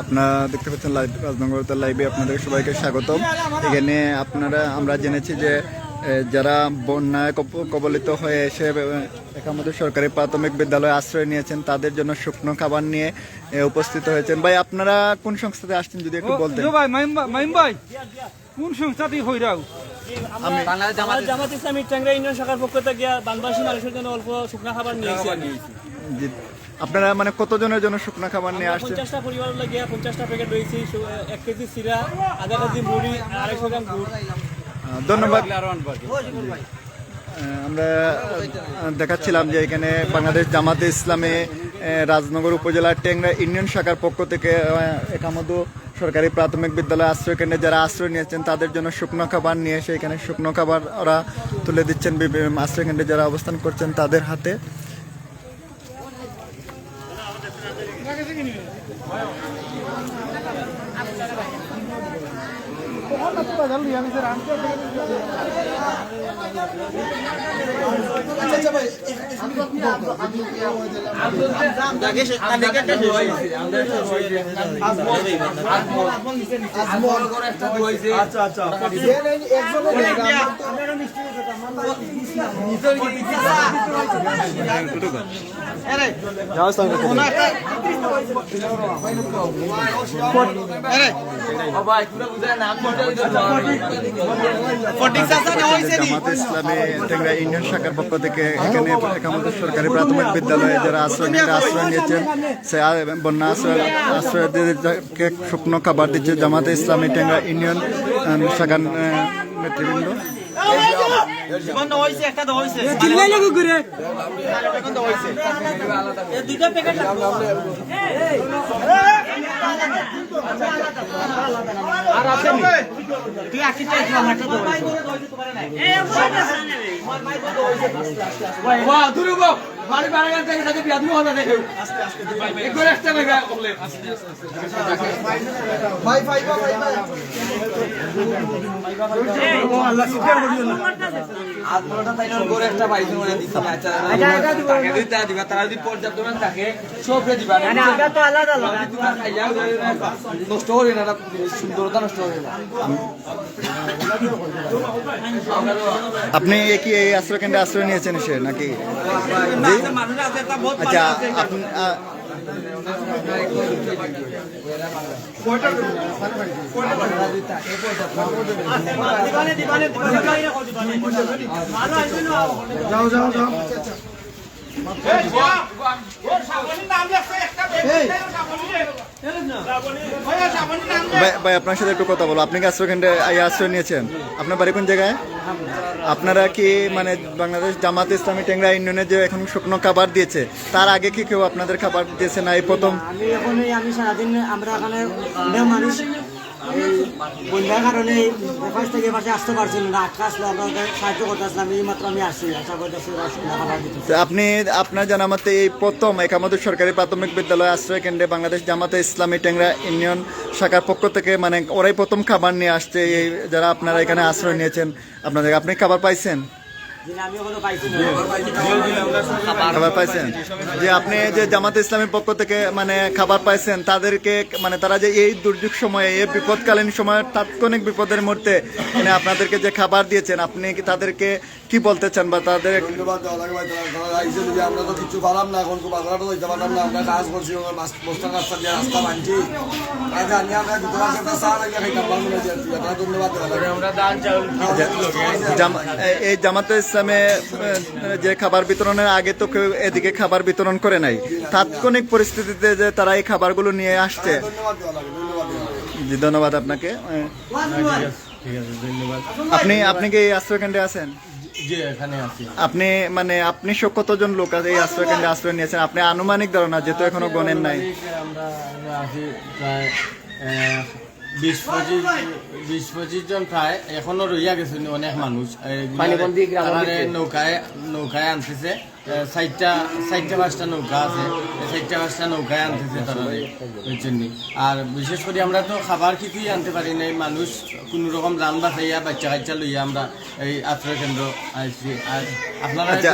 আপনারা দেখতে পাচ্ছেন রাজনগর লাইভে আপনাদের সবাইকে স্বাগতম। এখানে আমরা জেনেছি যে যারা বন্যায় কবলিত হয়ে এসে আমাদের সরকারি প্রাথমিক বিদ্যালয়ে আশ্রয় নিয়েছেন তাদের জন্য শুকনো খাবার নিয়ে উপস্থিত হয়েছেন। ভাই, আপনারা কোন সংস্থাতে আসছেন যদি একটু বলতেন। কোন সংস্থাতে হইরাও আমি জামাত ইসলামী ট্যাংরা ইউনিয়ন শাখার পক্ষ থেকে বানবাসী মানুষের জন্য অল্প শুকনো খাবার নিয়েছি। আপনারা মানে কতজনের জন্য শুকনো খাবার নিয়ে আসছেন? 50টা পরিবার লাগিয়া 50টা প্যাকেট রয়েছে, 1 কেজি চিরা, আধা কেজি মুড়ি, 250 গ্রাম গুড়। ধন্যবাদ। আমরা দেখাচ্ছিলাম যে এখানে বাংলাদেশ জামাতে ইসলামী রাজনগর উপজেলার টেংরা ইউনিয়ন শাখার পক্ষ থেকে একামদু সরকারি প্রাথমিক বিদ্যালয় আশ্রয় কেন্দ্রে যারা আশ্রয় নিয়েছেন তাদের জন্য শুকনো খাবার নিয়ে এসে এখানে শুকনো খাবার ওরা তুলে দিচ্ছেন আশ্রয় কেন্দ্রে যারা অবস্থান করছেন তাদের হাতে। জামাতে ইসলামী টেংরা ইউনিয়ন শাখার পক্ষ থেকে এখানে আমাদের সরকারি প্রাথমিক বিদ্যালয়ে যারা আশ্রয় নিয়েছেন সে বন্যা আশ্রয়কে শুকনো খাবার দিচ্ছে জামাতে ইসলামী টেংরা ইউনিয়ন শাখার নেতৃবৃন্দ। আপনি কি এই আশ্রয় কেন্দ্রে আশ্রয় নিয়েছেন সে নাকি? আচ্ছা, ভাই আপনার সাথে একটু কথা বলো। আপনি কি আশ্রয় কেন্দ্রে আশ্রয় নিয়েছেন? আপনার বাড়ি কোন জায়গায়? আপনারা কি মানে বাংলাদেশ জামাত ইসলামী টেংরা ইউনিয়নে যে এখন শুকনো খাবার দিয়েছে তার আগে কি কেউ আপনাদের খাবার দিয়েছে না এই প্রথম? আমি সারাদিন আমরা এখানে মানুষ বন্যার কারণে এপাশ থেকে এপাশে আসতে পারছিল না, আটকা আসলে আপনাদের সাহায্য করতেছিলাম। এই মাত্র আমি আসছি, আশা করতেছি খাবার দিতে। আপনি আপনার জানা মতে এই প্রথম একামদুর সরকারি প্রাথমিক বিদ্যালয় আশ্রয় কেন্দ্রে বাংলাদেশ জামাতে ইসলামী টেংরা ইউনিয়ন শাখার পক্ষ থেকে মানে ওরাই প্রথম খাবার নিয়ে আসছে। এই যারা আপনারা এখানে আশ্রয় নিয়েছেন আপনি খাবার পাইছেন? খাবার পাইছেন যে আপনি যে জামাতে ইসলামের পক্ষ থেকে মানে খাবার পাইছেন তাদেরকে মানে তারা যে এই দুর্যোগ সময়ে এই বিপদকালীন সময়ে তাৎক্ষণিক বিপদের মুহূর্তে মানে আপনাদেরকে যে খাবার দিয়েছেন আপনি কি তাদেরকে কি বলতে চান বা তাদের? আমরা তো কিছু পারলাম না, এখন বাজারটা দিতে পারলাম না, আমরা কাজ করছি বস্তা রাস্তা দিয়ে রাস্তা বানছি। এই জামাতে ইসলামে যে খাবার বিতরণের আগে তো কেউ এদিকে খাবার বিতরণ করে নাই, তাৎক্ষণিক পরিস্থিতিতে যে তারা এই খাবারগুলো নিয়ে আসছে। জি ধন্যবাদ আপনাকে। আপনি কি এই আশ্রয় কেন্দ্রে আছেন? আপনি মানে আপনি কতজন লোক আছে এই আশ্রয় কেন্দ্রে আশ্রয় নিয়েছেন? আপনি আনুমানিক ধারণা যেহেতু এখনো গণেন নাই। 20-25 জন প্রায় এখনো রইয়া গেছে অনেক মানুষ। নৌকায় আনতেছে চারটা পাঁচটা নৌকা আছে, এই চারটা পাঁচটা নৌকায় আনতেছে তারা ওই জন্যে। আর বিশেষ করে আমরা তো খাবার কিছুই আনতে পারি নাই, মানুষ কোনো রকম রান বাঁচাইয়া বাচ্চা কাচ্চা লইয়া আমরা এই আশ্রয় কেন্দ্র আসছি। আর আপনারা আচ্ছা,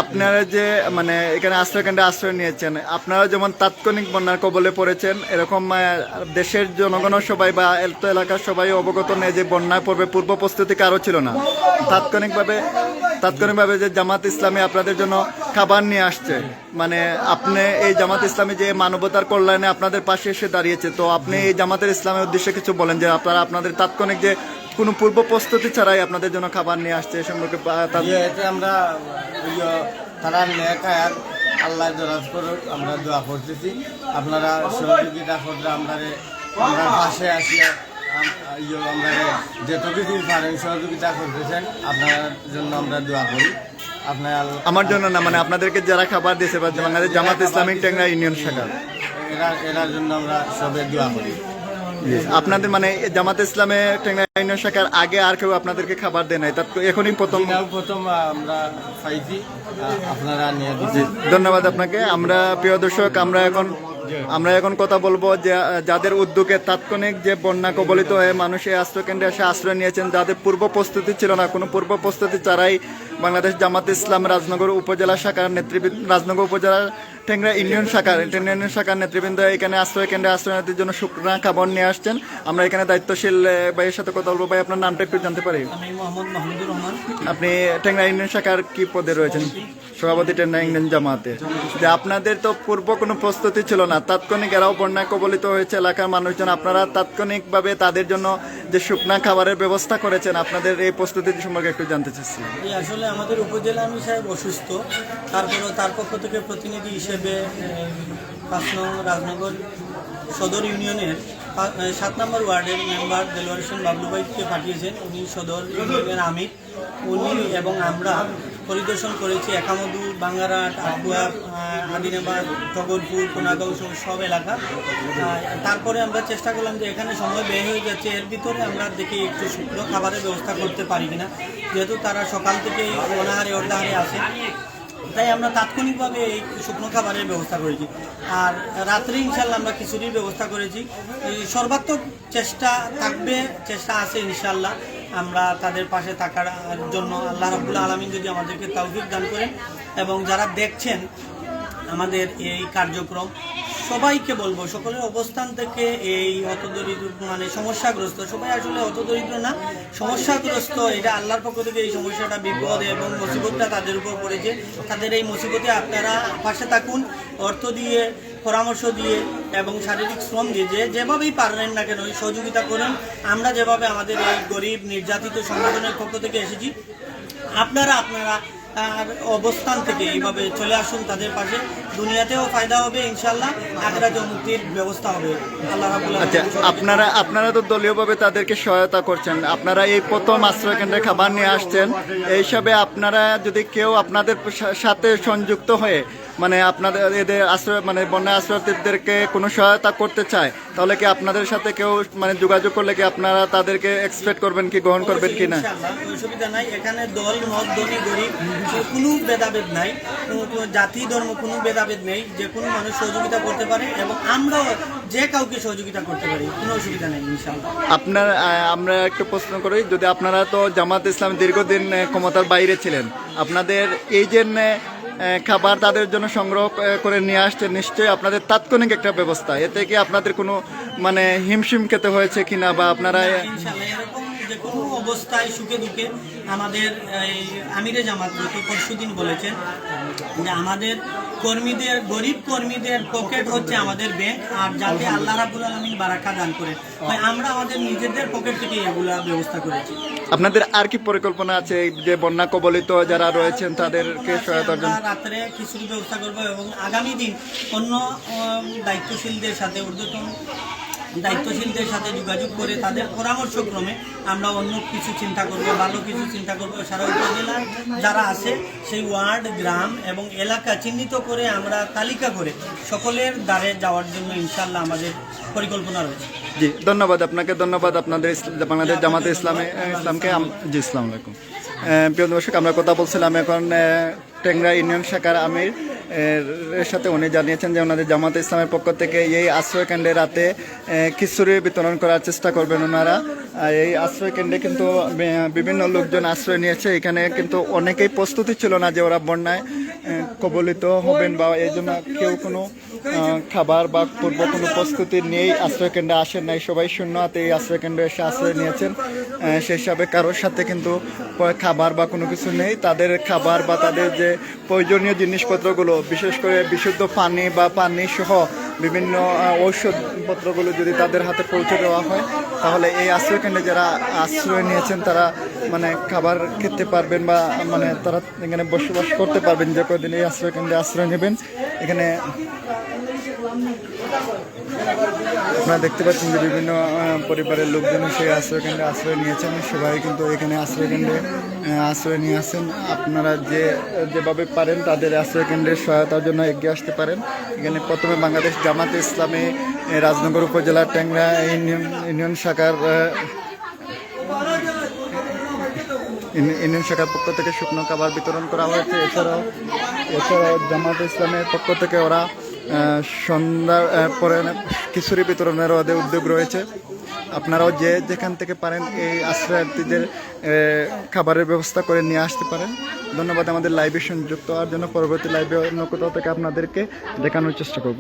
আপনারা যে মানে এখানে আশ্রয় কেন্দ্রে আশ্রয় নিয়েছেন, আপনারা যেমন তাৎক্ষণিক বন্যার কবলে পড়েছেন, এরকম দেশের জনগণ সবাই বা এলাকার সবাই অবগত নেই যে বন্যায় পড়বে, পূর্ব প্রস্তুতি কারো ছিল না। তাৎক্ষণিকভাবে যে জামাত ইসলামী আপনাদের জন্য খাবার নিয়ে আসছে, মানে আপনি এই জামাত ইসলামী যে মানবতার কল্যাণে আপনাদের পাশে এসে দাঁড়িয়েছে, তো আপনি এই জামাতের ইসলামের উদ্দেশ্যে কিছু বলেন যে আপনাদের তাৎক্ষণিক যে কোনো পূর্ব প্রস্তুতি ছাড়াই আপনাদের জন্য খাবার নিয়ে আসছে এ সম্পর্কে এতে আমরা তারা নেকার আল্লাহ দরাজ করুক আমরা দোয়া করতেছি। আপনারা সহযোগিতা করলে আমরা পাশে আসিয়া আমরা যেটুকু পারেন সহযোগিতা করতেছেন, আপনার জন্য আমরা দোয়া করি। আমার জন্য না, মানে আপনাদেরকে যারা খাবার দিয়েছে বা বাংলাদেশ জামাত ইসলামিক টেংরা ইউনিয়ন শাখা, এরার জন্য আমরা সবে দোয়া করি। আপনাদের মানে জামাত ইসলামে টেংরা ইউনিয়ন শাখার আগে আর কেউ আপনাদেরকে খাবার দেয় নাই, তার এখনই প্রথম আমরা পাইছি, আপনারা নিয়ে দিচ্ছি। ধন্যবাদ আপনাকে। আমরা প্রিয় দর্শক, আমরা এখন কথা বলবো যে যাদের উদ্যোগে তাৎক্ষণিক যে বন্যা কবলিত হয়ে মানুষ এই আশ্রয়কেন্দ্রে এসে আশ্রয় নিয়েছেন, যাদের পূর্ব প্রস্তুতি ছিল না, কোনো পূর্ব প্রস্তুতি ছাড়াই বাংলাদেশ জামাত ইসলাম রাজনগর উপজেলা শাখার নেতৃবৃন্দ, রাজনগর উপজেলার টেংরা ইউনিয়ন শাখার নেতৃবৃন্দ এখানে আশ্রয় কেন্দ্রে আশ্রয় নেওয়ার জন্য শুকনা খাবার নিয়ে আসছেন। আমরা এখানে দায়িত্বশীল ভাইয়ের সাথে কথা বলবো। ভাই, আপনার নামটা একটু জানতে পারি? আমি মোহাম্মদ মাহমুদুর রহমান। আপনি টেংরা ইউনিয়ন শাখার কি পদে রয়েছেন? সভাপতি টেংরা ইউনিয়ন জামাতে। যে আপনাদের তো পূর্ব কোনো প্রস্তুতি ছিল না, তাৎক্ষণিক এরাও বন্যায় কবলিত হয়েছে এলাকার মানুষজন, আপনারা তাৎক্ষণিকভাবে তাদের জন্য যে শুকনা খাবারের ব্যবস্থা করেছেন, আপনাদের এই প্রস্তুতি সম্পর্কে একটু জানতে চাচ্ছি। আসলে আমাদের উপজেলা আমি সাহেব অসুস্থ, তারপরেও তার পক্ষ থেকে প্রতিনিধি হিসেবে 5 নং রাজনগর সদর ইউনিয়নের 7 নম্বর ওয়ার্ডের মেম্বার দেলোয়ার হোসেন বাবলু ভাইকে পাঠিয়েছেন। উনি সদর ইউনিয়নের আমির, উনি এবং আমরা পরিদর্শন করেছি একামদু, বাঙ্গারাট, আকুয়া, আদিনাবাদ, টগরপুর, কোনাগাঁও সব এলাকা। তারপরে আমরা চেষ্টা করলাম যে এখানে সময় ব্যয় হয়ে যাচ্ছে, এর ভিতরে আমরা দেখি একটু শুকনো খাবারের ব্যবস্থা করতে পারি কিনা, যেহেতু তারা সকাল থেকে অনাহারে অর্ধাহারে আসে, তাই আমরা তাৎক্ষণিকভাবে এই শুকনো খাবারের ব্যবস্থা করেছি। আর রাত্রে ইনশাল্লাহ আমরা খিচুড়ির ব্যবস্থা করেছি। সর্বাত্মক চেষ্টা থাকবে, চেষ্টা আছে ইনশাল্লাহ। আমরা তাদের পাশে থাকার জন্য আল্লাহ রাব্বুল আলামিন যদি আমাদেরকে তৌফিক দান করেন, এবং যারা দেখছেন আমাদের এই কার্যক্রম, সবাইকে বলবো সকলের অবস্থান থেকে এই হতদরিদ্র মানে সমস্যাগ্রস্ত, সবাই আসলে হতদরিদ্র না, সমস্যাগ্রস্ত, এটা আল্লাহর পক্ষ থেকে এই সমস্যাটা, বিপদ এবং মুসিবতটা তাদের উপর পড়েছে। তাদের এই মুসিবতে আপনারা পাশে থাকুন, অর্থ দিয়ে, পরামর্শ দিয়ে এবং শারীরিক শ্রম দিয়ে, যেভাবেই পারেন না কেন সহযোগিতা করুন। আমরা যেভাবে আমাদের এই গরিব নির্যাতিত সংগঠনের পক্ষ থেকে এসেছি, আপনারা আর অবস্থান থেকে এইভাবে চলে আসুন তাদের পাশে, দুনিয়াতেও ফায়দা হবে ইনশাল্লাহ, আখিরাতেও মুক্তির ব্যবস্থা হবে। আল্লাহ রাব্বুল আলামিন। আচ্ছা, আপনারা তো দলীয়ভাবে তাদেরকে সহায়তা করছেন, আপনারা এই প্রথম আশ্রয় কেন্দ্রে খাবার নিয়ে আসছেন, এই হিসাবে আপনারা যদি কেউ আপনাদের সাথে সংযুক্ত হয়ে মানে আপনাদের এদের আশ্রয় মানে বন্যা আশ্রয়ীদেরকে কোনো সহায়তা করতে চায়, তাহলে কি আপনাদের সাথে কেউ মানে যোগাযোগ করলে কি আপনারা তাদেরকে এক্সপেক্ট করবেন কি, গ্রহণ করবেন কি না? ইনশাআল্লাহ, অসুবিধা নাই। এখানে দল, মত, ধনী, গরিব কোনো ভেদাভেদ নাই, কোনো জাতি, ধর্ম কোনো ভেদাভেদ নেই, যে কোনো মানুষ সহযোগিতা করতে পারে এবং আমরাও যে কাউকে সহযোগিতা করতে পারি, কোনো অসুবিধা নেই ইনশাআল্লাহ। আমরা একটু প্রশ্ন করি, যদি আপনারা তো জামাত ইসলাম দীর্ঘদিন ক্ষমতার বাইরে ছিলেন, আপনাদের এই যে খাবার তাদের জন্য সংগ্রহ করে নিয়ে আসছে, নিশ্চয়ই আপনাদের তাৎক্ষণিক একটা ব্যবস্থা, এতে কি আপনাদের কোনো মানে হিমশিম খেতে হয়েছে কিনা, বা আপনারা? ইনশাআল্লাহ, এরকম যে কোনো অবস্থায় সুখে দুঃখে আমাদের আমিরে জামাত গত পরশুদিন বলেছেন যে আমাদের কর্মীদের, গরিব কর্মীদের পকেট হচ্ছে আমাদের ব্যাংক, আর যাতে আল্লাহ রাব্বুল আলামিন বারাকা দান করে, আমরা আমাদের নিজেদের পকেট থেকে এগুলা ব্যবস্থা করেছি। আপনাদের আর কি পরিকল্পনা আছে যে বন্যা কবলিত যারা রয়েছেন তাদেরকে সহায়তার জন্য? রাত্রে খিচুড়ি ব্যবস্থা করবো এবং আগামী দিন অন্য দায়িত্বশীলদের সাথে, ঊর্ধ্বতন দায়িত্বশীলদের সাথে যোগাযোগ করে তাদের পরামর্শক্রমে আমরা অন্য কিছু চিন্তা করব, ভালো কিছু চিন্তা করব। সারা উপজেলা যারা আছে সেই ওয়ার্ড, গ্রাম এবং এলাকা চিহ্নিত করে আমরা তালিকা করে সকলের দ্বারে যাওয়ার জন্য ইনশাল্লাহ আমাদের পরিকল্পনা রয়েছে। জি, ধন্যবাদ আপনাকে, ধন্যবাদ আপনাদের বাংলাদেশ জামাতে ইসলামকে। জি, আসসালামু আলাইকুম। প্রিয় দর্শক, আমরা কথা বলছিলাম এখন টেংরা ইউনিয়ন শাখার আমির এর সাথে উনি জানিয়েছেন যে ওনাদের জামাতে ইসলামের পক্ষ থেকে এই আশ্রয় কেন্দ্রে রাতে খিচুড়ি বিতরণ করার চেষ্টা করবেন ওনারা। এই আশ্রয় কেন্দ্রে কিন্তু বিভিন্ন লোকজন আশ্রয় নিয়েছে। এখানে কিন্তু অনেকেই প্রস্তুতি ছিল না যে ওরা বন্যায় কবলিত হবেন, বা এই জন্য কেউ কোনো খাবার বা পূর্ব কোনো প্রস্তুতি নিয়েই আশ্রয় কেন্দ্রে আসেন নাই। সবাই শূন্য হাতে এই আশ্রয় কেন্দ্রে এসে আশ্রয় নিয়েছেন। সেই হিসাবে কারোর সাথে কিন্তু খাবার বা কোনো কিছু নেই। তাদের খাবার বা তাদের যে প্রয়োজনীয় জিনিসপত্রগুলো, বিশেষ করে বিশুদ্ধ পানি বা পানি সহ বিভিন্ন ঔষধপত্রগুলো যদি তাদের হাতে পৌঁছে দেওয়া হয়, তাহলে এই আশ্রয় কেন্দ্রে যারা আশ্রয় নিয়েছেন তারা মানে খাবার খেতে পারবেন, বা মানে তারা এখানে বসবাস করতে পারবেন যে কদিন এই আশ্রয় কেন্দ্রে আশ্রয় নেবেন। এখানে আপনারা দেখতে পাচ্ছেন যে বিভিন্ন পরিবারের লোকজন সেই আশ্রয় কেন্দ্রে আশ্রয় নিয়েছেন। সবাই কিন্তু এখানে আশ্রয় কেন্দ্রে আশ্রয় নিয়ে আসেন। আপনারা যেভাবে পারেন তাদের আশ্রয় কেন্দ্রের সহায়তার জন্য এগিয়ে আসতে পারেন। এখানে প্রথমে বাংলাদেশ জামাতে ইসলামী রাজনগর উপজেলার টেংরা ইউনিয়ন শাখার পক্ষ থেকে শুকনো খাবার বিতরণ করা হয়েছে। এছাড়াও জামাতে ইসলামের পক্ষ থেকে ওরা সন্ধ্যার পরে খিচুড়ি বিতরণের ওদের উদ্যোগ রয়েছে। আপনারাও যেখান থেকে পারেন এই আশ্রয়ার্থীদের খাবারের ব্যবস্থা করে নিয়ে আসতে পারেন। ধন্যবাদ আমাদের লাইভে সংযুক্ত হওয়ার জন্য। পরবর্তী লাইভে অন্য কোথাও থেকে আপনাদেরকে দেখানোর চেষ্টা করব।